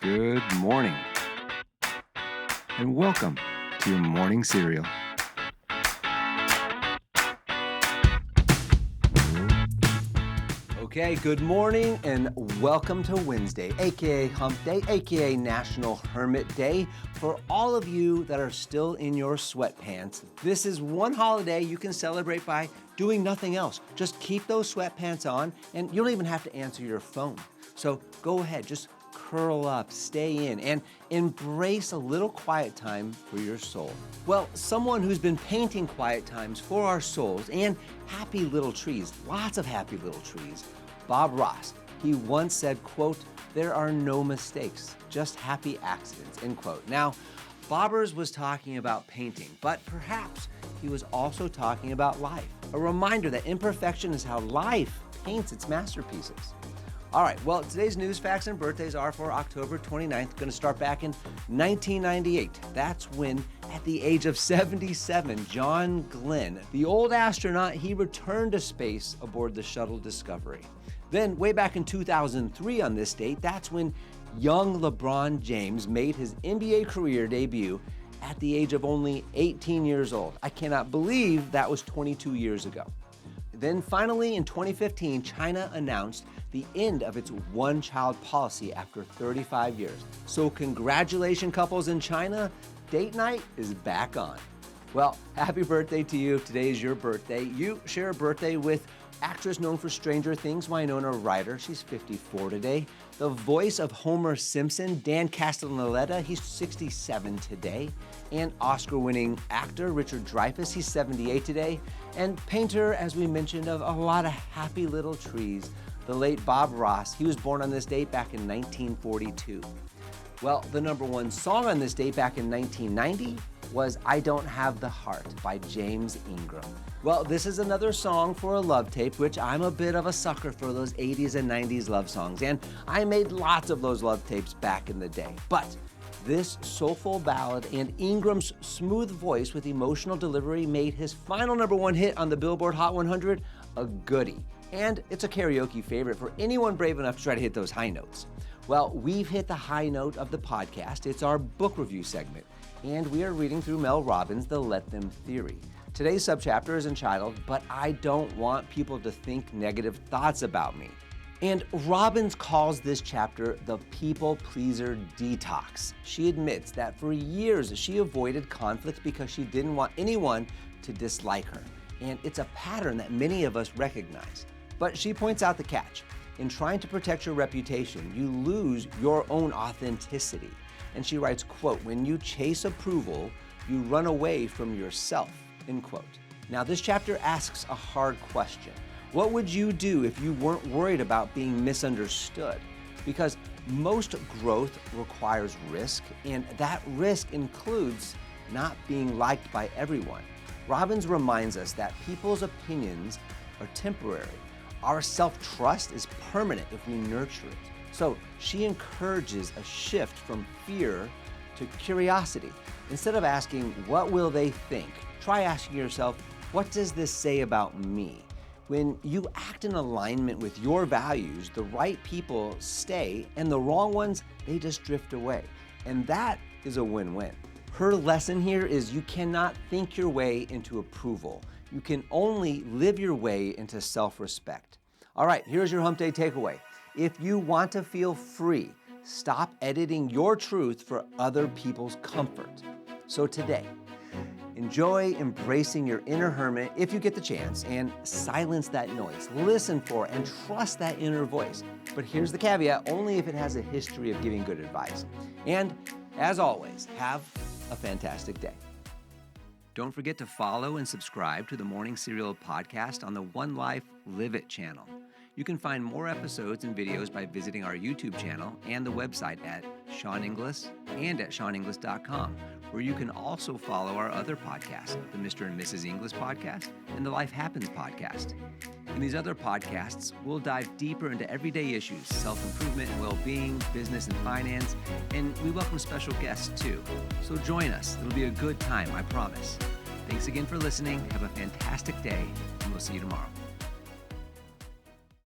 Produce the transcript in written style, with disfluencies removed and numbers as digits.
Good morning, and welcome to your morning cereal. Okay, good morning and welcome to Wednesday, aka Hump Day, aka National Hermit Day. For all of you that are still in your sweatpants, this is one holiday you can celebrate by doing nothing else. Just keep those sweatpants on and you don't even have to answer your phone. So go ahead, just curl up, stay in, and embrace a little quiet time for your soul. Well, someone who's been painting quiet times for our souls and happy little trees, lots of happy little trees, Bob Ross. He once said, quote, "There are no mistakes, just happy accidents," end quote. Now, Bobbers was talking about painting, but perhaps he was also talking about life. A reminder that imperfection is how life paints its masterpieces. All right, well, today's news, facts, and birthdays are for October 29th. Going to start back in 1998. That's when, at the age of 77, John Glenn, the old astronaut, he returned to space aboard the shuttle Discovery. Then, way back in 2003 on this date, that's when young LeBron James made his NBA career debut at the age of only 18 years old. I cannot believe that was 22 years ago. Then finally, in 2015, China announced the end of its one-child policy after 35 years. So congratulations, couples in China. Date night is back on. Well, happy birthday to you. Today is your birthday. You share a birthday with actress known for Stranger Things, Winona Ryder. She's 54 today. The voice of Homer Simpson, Dan Castellaneta, he's 67 today. And Oscar-winning actor Richard Dreyfuss, he's 78 today. And painter, as we mentioned, of a lot of happy little trees, the late Bob Ross. He was born on this date back in 1942. Well, the number one song on this date back in 1990 was "I Don't Have the Heart" by James Ingram. Well, this is another song for a love tape, which I'm a bit of a sucker for those 80s and 90s love songs, and I made lots of those love tapes back in the day. But this soulful ballad and Ingram's smooth voice with emotional delivery made his final number one hit on the Billboard Hot 100 a goodie. And it's a karaoke favorite for anyone brave enough to try to hit those high notes. Well, we've hit the high note of the podcast. It's our book review segment, and we are reading through Mel Robbins' The Let Them Theory. Today's subchapter is entitled, "But I Don't Want People to Think Negative Thoughts About Me." And Robbins calls this chapter the people pleaser detox. She admits that for years she avoided conflict because she didn't want anyone to dislike her. And it's a pattern that many of us recognize. But she points out the catch. In trying to protect your reputation, you lose your own authenticity. And she writes, quote, "When you chase approval, you run away from yourself," end quote. Now, this chapter asks a hard question. What would you do if you weren't worried about being misunderstood? Because most growth requires risk, and that risk includes not being liked by everyone. Robbins reminds us that people's opinions are temporary. Our self-trust is permanent if we nurture it. So she encourages a shift from fear to curiosity. Instead of asking, "What will they think?" try asking yourself, "What does this say about me?" When you act in alignment with your values, the right people stay and the wrong ones, they just drift away. And that is a win-win. Her lesson here is you cannot think your way into approval. You can only live your way into self-respect. All right, here's your Hump Day takeaway. If you want to feel free, stop editing your truth for other people's comfort. So today, enjoy embracing your inner hermit if you get the chance, and silence that noise. Listen for and trust that inner voice. But here's the caveat, only if it has a history of giving good advice. And as always, have a fantastic day. Don't forget to follow and subscribe to the Morning Cereal podcast on the One Life Live It channel. You can find more episodes and videos by visiting our YouTube channel and the website at Sean Inglis and at SeanInglis.com, where you can also follow our other podcasts, the Mr. and Mrs. Inglis podcast and the Life Happens podcast. In these other podcasts, we'll dive deeper into everyday issues, self-improvement and well-being, business and finance, and we welcome special guests too. So join us. It'll be a good time, I promise. Thanks again for listening. Have a fantastic day, and we'll see you tomorrow.